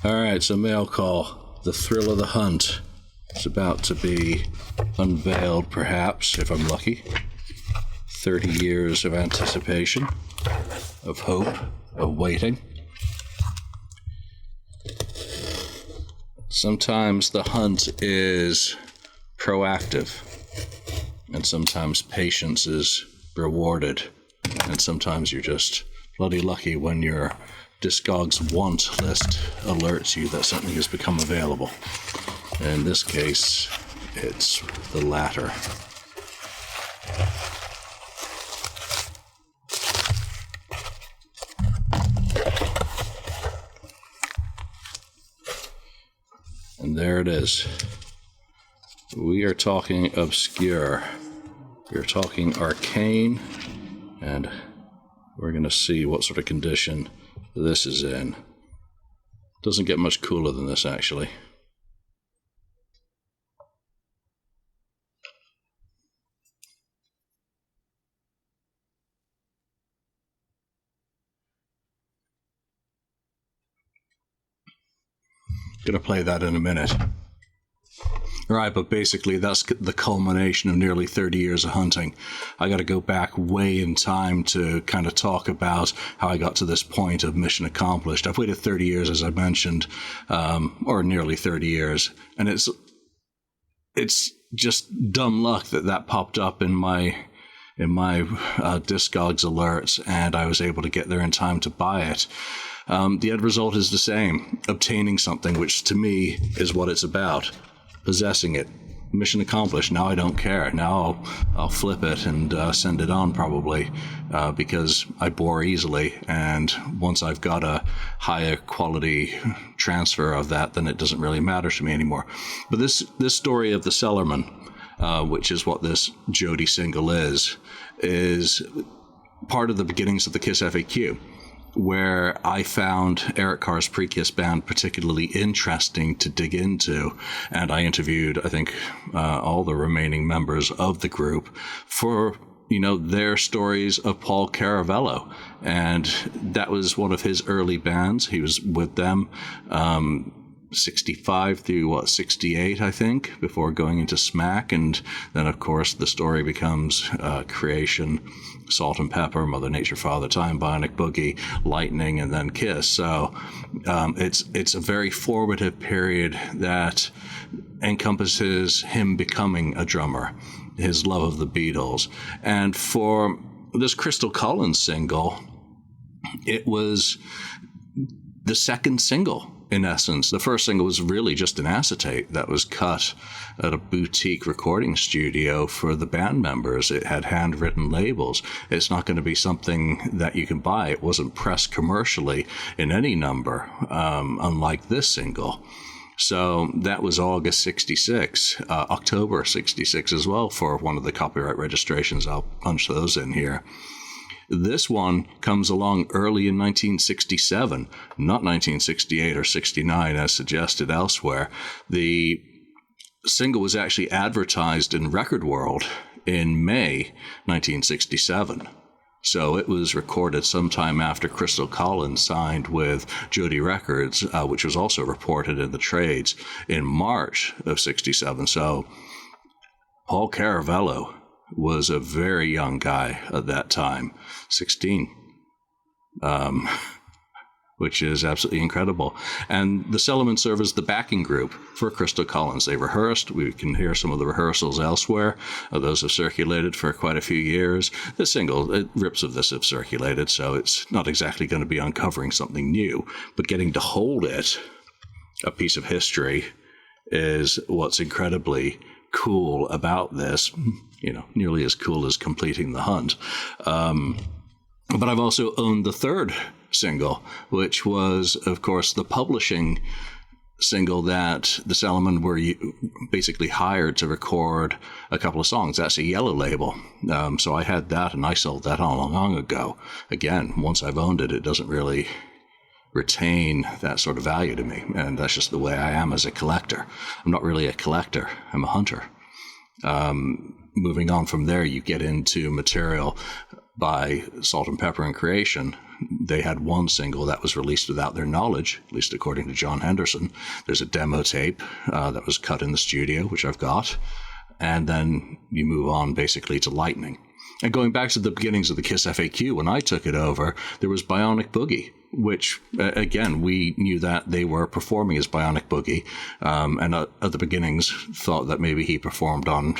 All right, so mail call. The thrill of the hunt is about to be unveiled, perhaps, if I'm lucky. 30 years of anticipation, of hope, of waiting. Sometimes the hunt is proactive, and sometimes patience is rewarded, and sometimes you're just bloody lucky when your Discogs want list alerts you that something has become available. In this case, it's the latter. And there it is. We are talking obscure. We are talking arcane, and we're going to see what sort of condition this is in. Doesn't get much cooler than this, actually. Gonna play that in a minute. Right, but basically that's the culmination of nearly 30 years of hunting. I got to go back way in time to kind of talk about how I got to this point of mission accomplished. I've waited 30 years, as I mentioned, or nearly 30 years, and it's just dumb luck that popped up in my Discogs alerts, and I was able to get there in time to buy it. The end result is the same: obtaining something, which to me is what it's about. Possessing it. Mission accomplished. Now I don't care. Now I'll flip it and send it on probably because I bore easily, and once I've got a higher quality transfer of that, then it doesn't really matter to me anymore. But this story of the Cellarman, which is what this Jody single is part of the beginnings of the KissFAQ, where I found Eric Carr's pre-Kiss band particularly interesting to dig into, and I interviewed, I think, all the remaining members of the group for, their stories of Paul Caravello, and that was one of his early bands. He was with them 65 through 68, I think, before going into Smack, and then of course the story becomes Creation, Salt and Pepper, Mother Nature, Father Time, Bionic Boogie, Lightning, and then Kiss. So it's a very formative period that encompasses him becoming a drummer, his love of the Beatles. And for this Crystal Collins single, it was the second single. In essence, the first single was really just an acetate that was cut at a boutique recording studio for the band members. It had handwritten labels. It's not going to be something that you can buy. It wasn't pressed commercially in any number, unlike this single. So that was August 66, October 66 as well for one of the copyright registrations. I'll punch those in here. This one comes along early in 1967, not 1968 or 69 as suggested elsewhere. The single was actually advertised in Record World in May 1967. So it was recorded sometime after Crystal Collins signed with Jody Records, which was also reported in the trades in March of 67. So Paul Caravello was a very young guy at that time, 16, which is absolutely incredible. And the Cellarman served as the backing group for Crystal Collins. They rehearsed. We can hear some of the rehearsals elsewhere. Those have circulated for quite a few years. The single, rips of this have circulated, so it's not exactly going to be uncovering something new, but getting to hold it, a piece of history, is what's incredibly cool about this, nearly as cool as completing the hunt. But I've also owned the third single, which was, of course, the publishing single that the Cellarman were basically hired to record a couple of songs. That's a Yellow label. So I had that, and I sold that long ago. Again, once I've owned it, it doesn't really retain that sort of value to me, and that's just the way I am as a collector. I'm not really a collector, I'm a hunter. Moving on from there, you get into material by Salt and Pepper and Creation, they had one single that was released without their knowledge, at least according to John Henderson. There's a demo tape that was cut in the studio, which I've got. And then you move on basically to Lightning. And going back to the beginnings of the KissFAQ, when I took it over, there was Bionic Boogie, which, again, we knew that they were performing as Bionic Boogie, and at the beginnings thought that maybe he performed on,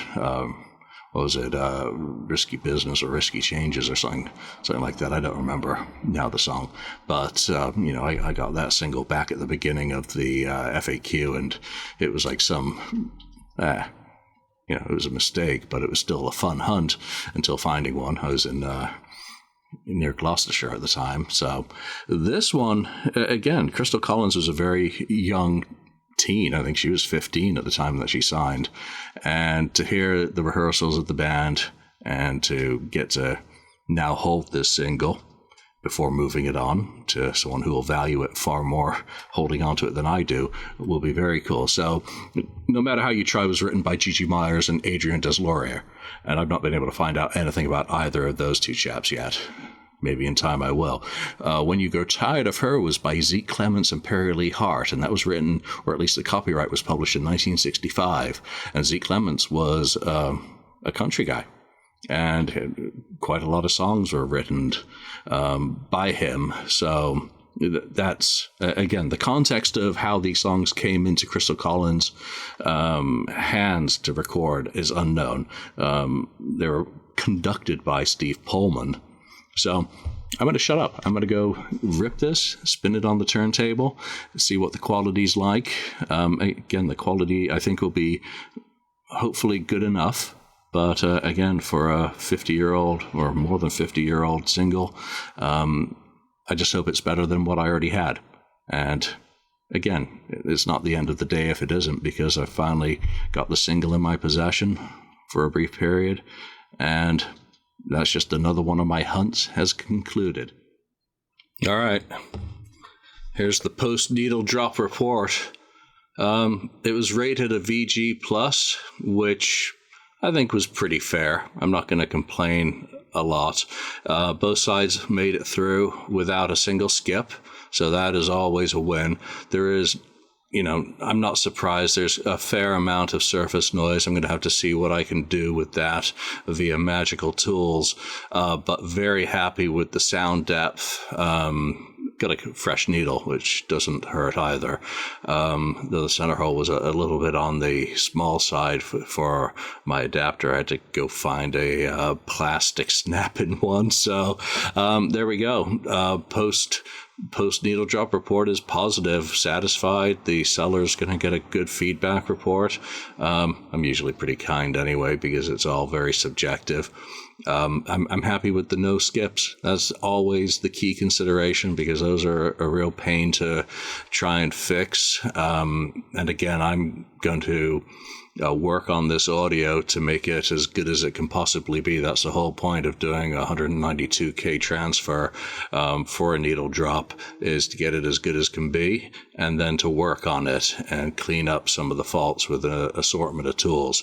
Risky Business or Risky Changes or something like that. I don't remember now the song. But, I got that single back at the beginning of the FAQ, and it was like it was a mistake, but it was still a fun hunt until finding one. I was in near Gloucestershire at the time. So this one, again, Crystal Collins was a very young teen. I think she was 15 at the time that she signed. And to hear the rehearsals of the band and to get to now hold this single before moving it on to someone who will value it far more holding on to it than I do will be very cool. So No Matter How You Try was written by Gigi Myers and Adrian Deslauriers, and I've not been able to find out anything about either of those two chaps yet. Maybe in time I will. When You Grow Tired of Her was by Zeke Clements and Perry Lee Hart, and that was written, or at least the copyright was published in 1965, and Zeke Clements was a country guy. And quite a lot of songs were written by him. So that's, again, the context of how these songs came into Crystal Collins' hands to record is unknown. They were conducted by Steve Pullman. So I'm going to shut up. I'm going to go rip this, spin it on the turntable, see what the quality's like. Again, the quality, I think, will be hopefully good enough. But again, for a 50-year-old or more than 50-year-old single, I just hope it's better than what I already had. And again, it's not the end of the day if it isn't, because I finally got the single in my possession for a brief period. And that's just another one of my hunts has concluded. All right. Here's the post-needle drop report. It was rated a VG+, which I think was pretty fair. I'm not going to complain a lot. Both sides made it through without a single skip, so that is always a win. There is, I'm not surprised. There's a fair amount of surface noise. I'm going to have to see what I can do with that via magical tools, but very happy with the sound depth. Got a fresh needle, which doesn't hurt either. Though the center hole was a little bit on the small side for my adapter. I had to go find a plastic snap-in one. So there we go. Post needle drop report is positive, satisfied. The seller's going to get a good feedback report. I'm usually pretty kind anyway because it's all very subjective. I'm happy with the no skips. That's always the key consideration because those are a real pain to try and fix. And again, I'm going to work on this audio to make it as good as it can possibly be. That's the whole point of doing a 192K transfer for a needle drop, is to get it as good as can be and then to work on it and clean up some of the faults with an assortment of tools.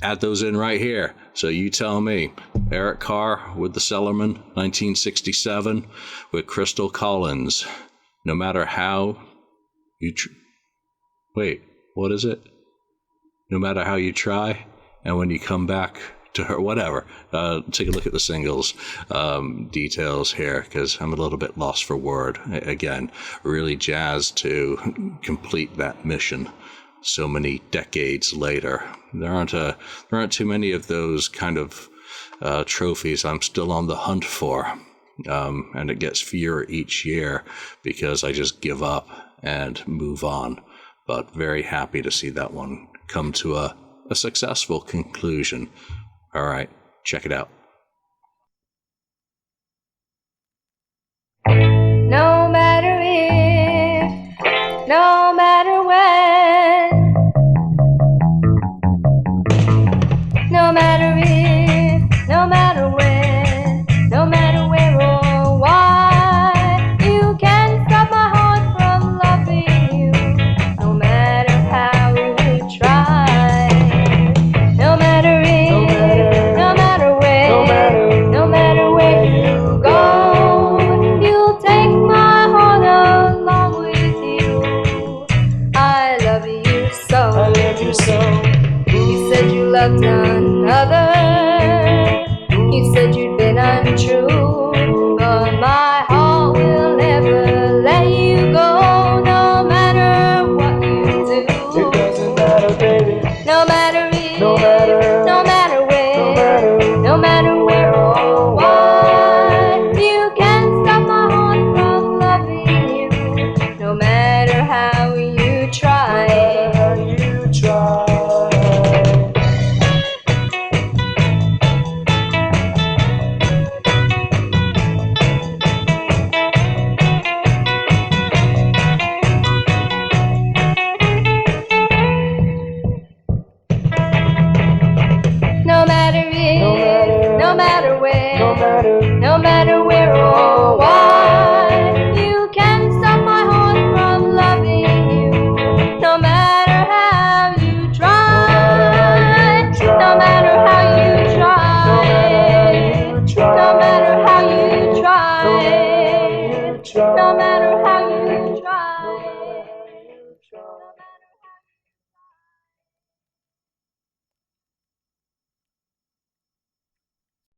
Add those in right here. So you tell me. Eric Carr with the Cellarman, 1967, with Crystal Collins. No matter how you... Wait, what is it? No matter how you try, and when you come back to her, whatever. Take a look at the singles details here, because I'm a little bit lost for word. Again, really jazzed to complete that mission so many decades later. There aren't too many of those kind of trophies I'm still on the hunt for. And it gets fewer each year because I just give up and move on. But very happy to see that one come to a successful conclusion. All right, check it out. No matter if, no matter when, no matter if, no matter when, no matter where or why, you can't stop my heart from loving you, no matter how you try. No matter if, no matter when, no matter where you go. no matter